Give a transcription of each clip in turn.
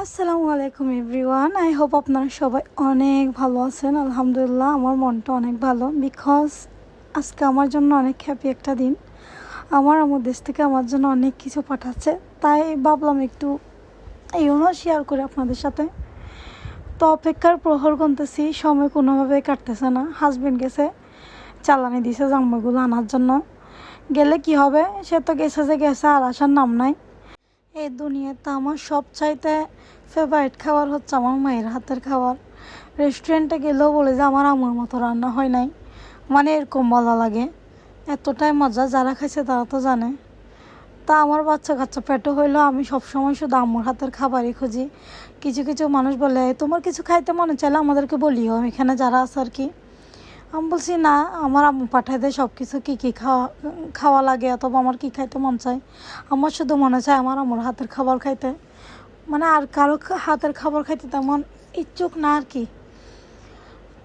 আসসালামু আলাইকুম everyone. I hope আপনারা সবাই অনেক ভালো আছেন। আলহামদুলিল্লাহ আমার মনটা অনেক ভালো, বিকজ আজকে আমার জন্য অনেক হ্যাপি একটা দিন। আমার দেশ থেকে আমার জন্য অনেক কিছু পাঠাচ্ছে, তাই ভাবলাম একটু শেয়ার করে আপনাদের সাথে। তো অপেক্ষার প্রহর গুনতেছি, সময় কোনোভাবে কাটতেছে না। হাজব্যান্ড গেছে চালানি দিছে জামাইগুলো আনার জন্য। গেলে কি হবে, সে তো গেছে যে গেছে, আর আসার নাম নাই। এই দুনিয়াতে আমার সবচাইতে ফেভারিট খাবার হচ্ছে আমার মায়ের হাতের খাবার। রেস্টুরেন্টে গেলেও বলে যে আমার আম্মুর মতো রান্না হয় নাই, মানে এরকম বলা লাগে। এতটাই মজা, যারা খাইছে তারা তো জানে। তা আমার বাচ্চা কাচ্চা পেটে হইলেও আমি সবসময় শুধু আম্মুর হাতের খাবারই খুঁজি। কিছু কিছু মানুষ বলে তোমার কিছু খাইতে মনে চাইলে আমাদেরকে বলিও, এখানে যারা আছে আর কি। আমি বলছি না, আমার আম্মু পাঠায় দেয় সব কিছু, কী কী খাওয়া লাগে অথবা আমার কী খাইতে মন চায়। আমার শুধু মনে চায় আমার আম্মুর হাতের খাবার খাইতে, মানে আর কারো হাতের খাবার খাইতে তেমন ইচ্ছুক না আর কি।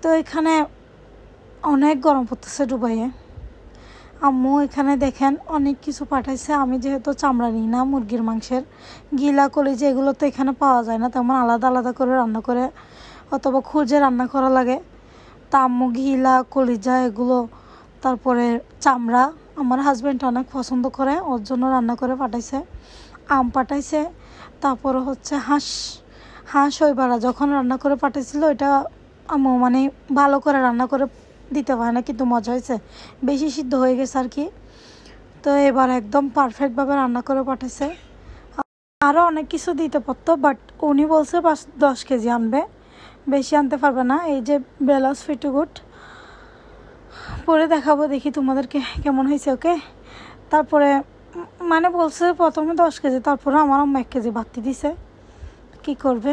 তো এখানে অনেক গরম পড়তেছে দুবাইয়ে। আম্মু এখানে দেখেন অনেক কিছু পাঠাইছে। আমি যেহেতু চামড়া নিই না মুরগির মাংসের, গিলা কলিজা এগুলো তো এখানে পাওয়া যায় না, তেমন আলাদা আলাদা করে রান্না করে অথবা খুঁজে রান্না করা লাগে। তা আম্মু গিলা কলিজা এগুলো, তারপরে চামড়া আমার হাজব্যান্ড অনেক পছন্দ করে, ওর জন্য রান্না করে পাঠাইছে। আম পাঠাইছে, তারপরে হচ্ছে হাঁস ওইবার যখন রান্না করে পাঠাইছিল ওইটা আম্মু মানে ভালো করে রান্না করে দিতে পারে না, কিন্তু মজা হয়েছে, বেশি সিদ্ধ হয়ে গেছে আর কি। তো এবার একদম পারফেক্টভাবে রান্না করে পাঠাইছে। আরও অনেক কিছু দিতে পারতো, বাট উনি বলছে 10 কেজি আনবে, বেশি আনতে পারবে না। এই যে বেলাস ফিটুগুট পরে দেখাবো, দেখি তোমাদেরকে কেমন হয়েছে। ওকে, তারপরে মানে বলছে প্রথমে 10 কেজি, তারপরে আমার আম্মা 1 কেজি বাড়তি দিছে। কি করবে,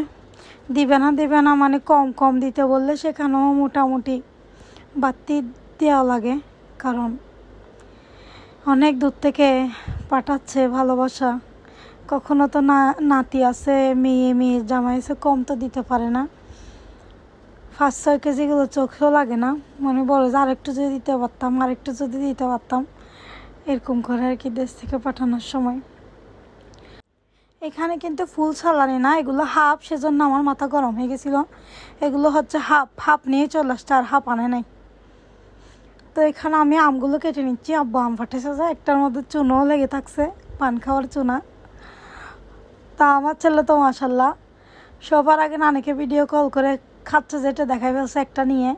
দিবে না মানে কম কম দিতে বললে সেখানেও মোটামুটি বাড়তি দেওয়া লাগে, কারণ অনেক দূর থেকে পাঠাচ্ছে ভালোবাসা। কখনো তো নাতি আছে, মেয়ের জামাই আছে, কম তো দিতে পারে না। 5-6 কেজিগুলো চোখেও লাগে না, মনে বলে যে আরেকটু যদি দিতে পারতাম, এরকম করে আর কি দেশ থেকে পাঠানোর সময়। এখানে কিন্তু ফুল সালানি না, এগুলো হাফ, সেজন্য আমার মাথা গরম হয়ে গেছিলো। এগুলো হচ্ছে হাফ নিয়ে চলে আসছে, আর হাফ আনে নাই। তো এখানে আমি আমগুলো কেটে নিচ্ছি। আব্বু আম ফাটেছে যে, একটার মধ্যে চুনও লেগে থাকছে, পান খাওয়ার চুনা। তা আমার ছেলে তো মাশাল্লাহ সবার আগে নানিকে ভিডিও কল করে খাচ্ছে, যেটা দেখাই ফেলছে একটা নিয়ে।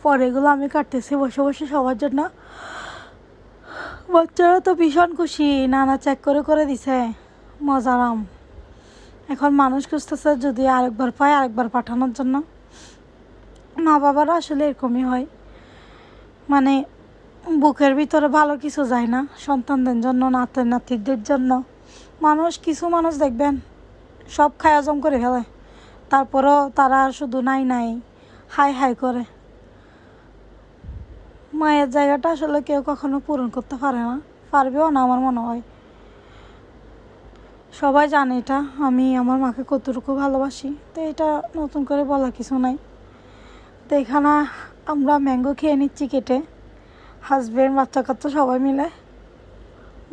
পরে এগুলো আমি কাটতেছি বসে বসে সবার জন্য। বাচ্চারা তো ভীষণ খুশি, নানা চেক করে করে দিছে মজার আম। এখন মানুষ খুঁজতেছে যদি আরেকবার পায় আরেকবার পাঠানোর জন্য। মা বাবারা আসলে এরকমই হয়, মানে বুকের ভিতরে ভালো কিছু যায় না সন্তানদের জন্য, নাতিদের জন্য। কিছু মানুষ দেখবেন সব খায় হজম করে ফেলে, তারপরেও তারা শুধু নাই হাই করে। মায়ের জায়গাটা আসলে কেউ কখনো পূরণ করতে পারে না, পারবেও না আমার মনে হয়। সবাই জানে এটা, আমি আমার মাকে কতটুকু ভালোবাসি, তো এটা নতুন করে বলা কিছু নাই। তো এখানে আমরা ম্যাঙ্গো খেয়ে নিচ্ছি কেটে, হাজব্যান্ড বাচ্চা কাচ্চা সবাই মিলে।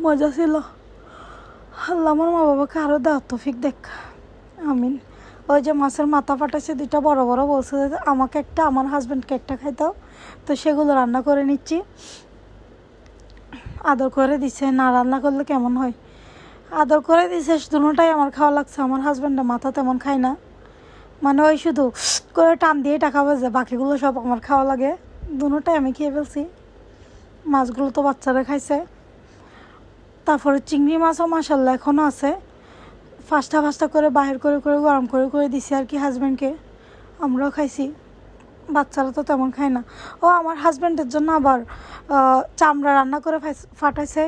মজা ছিল। আল্লাহ আমার মা বাবাকে আরও দেওয়া তৌফিক দেখ, আমিন। ওই যে মাছের মাথা ফাটাইছে 2টা বড় বড়, বলছে যে আমাকে একটা, আমার হাজব্যান্ডকে একটা খাইতাও। তো সেগুলো রান্না করে নিচ্ছি, আদর করে দিছে। না রান্না করলে কেমন হয়, আদর করে দিছে। দুটোটাই আমার খাওয়া লাগছে। আমার হাজব্যান্ডের মাথা তেমন খায় না, মানে ওই শুধু করে টান দিয়ে টাকা বাজে, বাকিগুলো সব আমার খাওয়া লাগে। দুটোটাই আমি খেয়ে ফেলছি। মাছগুলো তো বাচ্চারা খাইছে। তারপরে চিংড়ি মাছও মাশাল্লাহ এখনও আছে। ফাস্টা করে বাহির করে গরম করে দিছি আর কি হাজব্যান্ডকে, আমরাও খাইছি। বাচ্চারা তো তেমন খায় না। ও আমার হাজব্যান্ডের জন্য আবার চামড়া রান্না করে ফাটাইছে,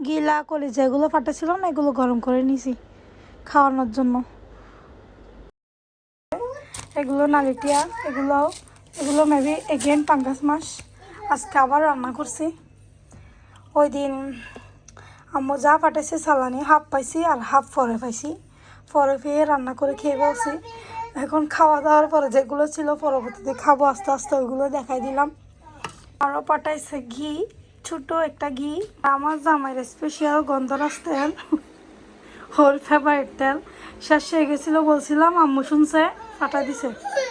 গিলা কলিজা এগুলো ফাটাইছিল না, এগুলো গরম করে নিছি খাওয়ানোর জন্য। এগুলো নালিটিয়া, এগুলো মেবি এগেন পাঙ্গাস মাছ। আজকে আবার রান্না করছি। ওই দিন আম্মু যা পাঠাইছে সালানি, হাফ পাইছি আর হাফ পরে পাইছি। পরে পেয়ে রান্না করে খেয়ে ফেলছি। এখন খাওয়া দাওয়ার পরে যেগুলো ছিল পরবর্তীতে খাবো আস্তে আস্তে, ওইগুলো দেখাই দিলাম। আরও পাঠাইছে ঘি, ছোটো একটা ঘি, আমার জামাইয়ের স্পেশাল গন্ধরাজ তেল, ওর ফেভারিট তেল। শেষ হয়ে গেছিলো বলছিলাম, আম্মু শুনছে, ফাটা দিছে।